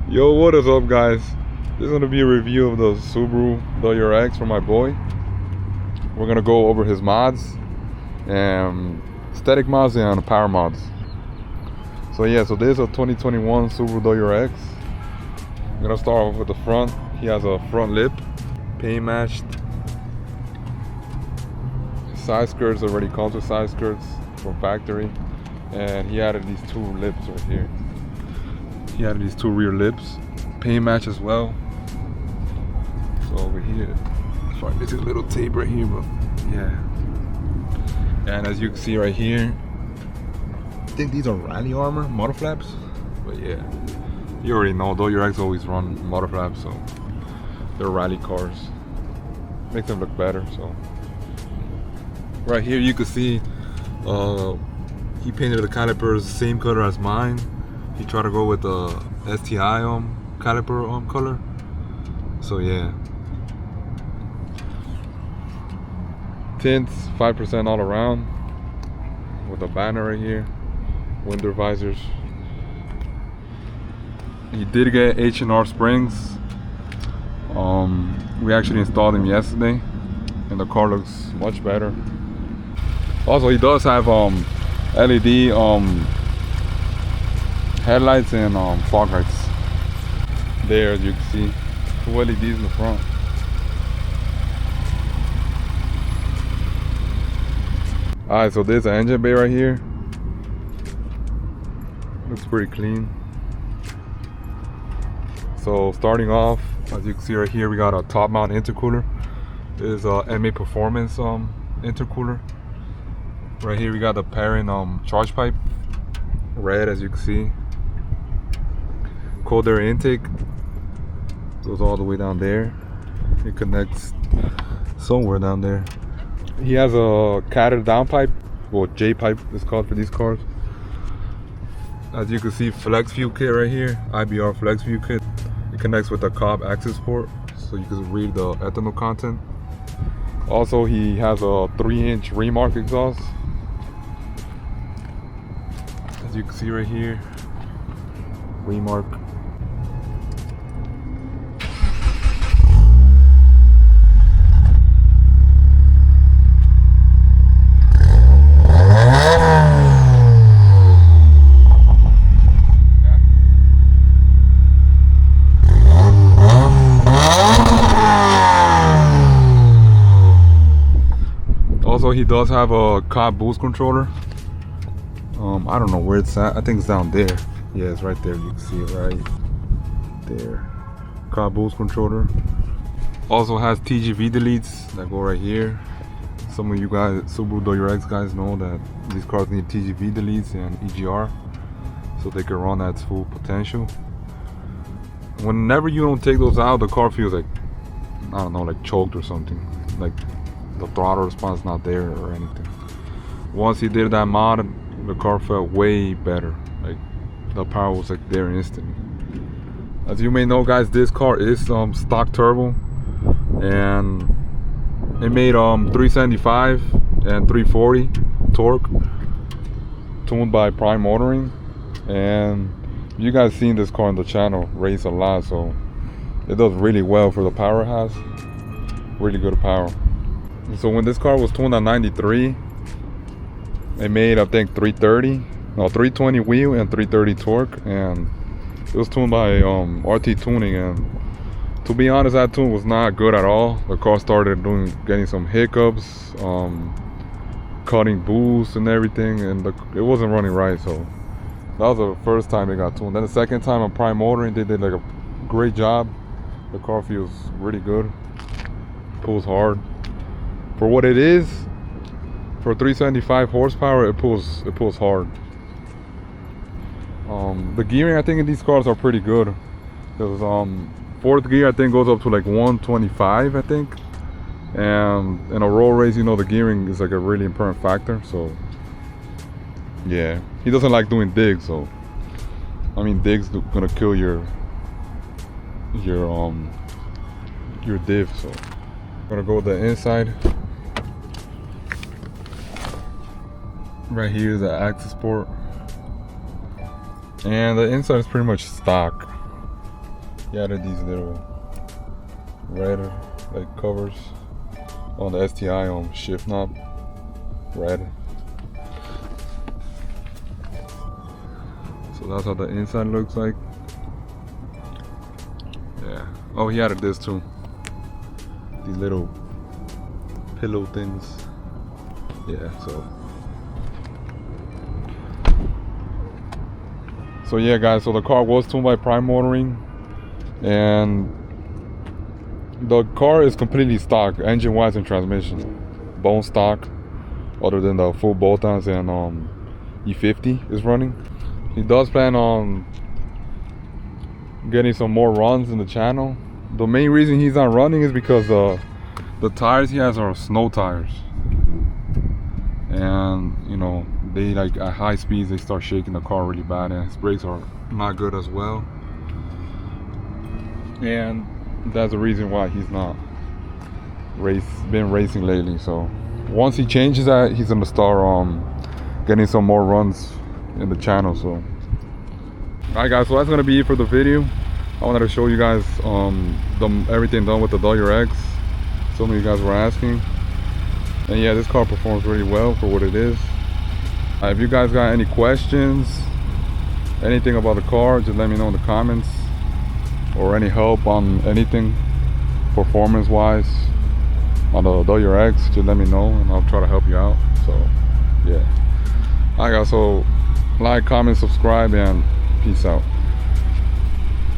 Yo, what is up, guys? This is gonna be a review of the Subaru WRX for my boy. We're gonna go over his mods and static mods and power mods. So yeah, so this is a 2021 Subaru WRX. I'm gonna start off with the front. He has a front lip, paint matched. Side skirts already comes with side skirts from factory, and he added these two lips right here. He added these two rear lips, paint match as well. So over here, sorry, this is a little tape right here, but yeah. And as you can see right here, I think these are rally armor motor flaps, but yeah, you already know WRX always run motor flaps, so they're rally cars. Makes them look better. So right here you can see he painted the calipers same color as mine. He tried to go with the STI caliper color. So yeah. Tints 5% all around with a banner right here. Window visors. He did get H&R springs. We actually installed them yesterday, and the car looks much better. Also, he does have LED headlights and fog lights there, as you can see. Two LEDs in the front. Alright, so there's an engine bay right here. Looks pretty clean. So starting off, as you can see right here, we got a top mount intercooler. This is a Maperformance intercooler. Right here we got the Perrin Chargepipe, red, as you can see. Cold air intake goes all the way down there. It connects somewhere down there. He has a catted downpipe, well, J-pipe is called for these cars. As you can see, flex fuel kit right here, IBR flex fuel kit. It connects with the Cobb Accessport, so you can read the ethanol content. Also, he has a 3-inch Remark exhaust. As you can see right here, Remark. Also, he does have a Cobb boost controller. I don't know where it's at. I think it's down there. Yeah, it's right there. You can see it right there. Cobb boost controller. Also has TGV deletes that go right here. Some of you guys, Subaru WRX guys, know that these cars need TGV deletes and EGR, so they can run at its full potential. Whenever you don't take those out, the car feels like, I don't know, like choked or something. Like the throttle response not there or anything. Once he did that mod, the car felt way better. Like the power was like there instantly. As you may know, guys, this car is stock turbo, and it made 375 and 340 torque, tuned by Prime Motoring. And you guys seen this car on the channel race a lot, so it does really well for the power it has. Really good power. So when this car was tuned at 93, it made, I think, 320 wheel and 330 torque, and it was tuned by RT Tuning. And to be honest, that tune was not good at all. The car started getting some hiccups, cutting boosts and everything, and it wasn't running right. So that was the first time it got tuned. Then the second time on Prime Motoring, they did like a great job. The car feels really good, pulls hard for what it is. For 375 horsepower, it pulls hard. The gearing, I think, in these cars are pretty good. Because fourth gear, I think, goes up to like 125, I think. And in a road race, you know, the gearing is like a really important factor. So yeah, he doesn't like doing digs. So I mean, digs gonna kill your diff. So I'm gonna go with the inside. Right here is the Accessport, and the inside is pretty much stock. He added these little red like covers on the STI shift knob, red. So that's how the inside looks like. Yeah. Oh, he added this too. These little pillow things. Yeah, so yeah guys, so the car was tuned by Prime Motoring, and the car is completely stock, engine wise and transmission, bone stock, other than the full bolt-ons and E50 is running. He does plan on getting some more runs in the channel. The main reason he's not running is because the tires he has are snow tires, and you know, they like at high speeds they start shaking the car really bad, and his brakes are not good as well, and that's the reason why he's not been racing lately. So once he changes that, he's gonna start getting some more runs in the channel. So alright guys, so that's gonna be it for the video. I wanted to show you guys everything done with the WRX. Some of you guys were asking, and yeah, this car performs really well for what it is. If you guys got any questions, anything about the car, just let me know in the comments, or any help on anything performance wise on the WRX, just let me know and I'll try to help you out. So yeah, alright guys, so like, comment, subscribe, and peace out.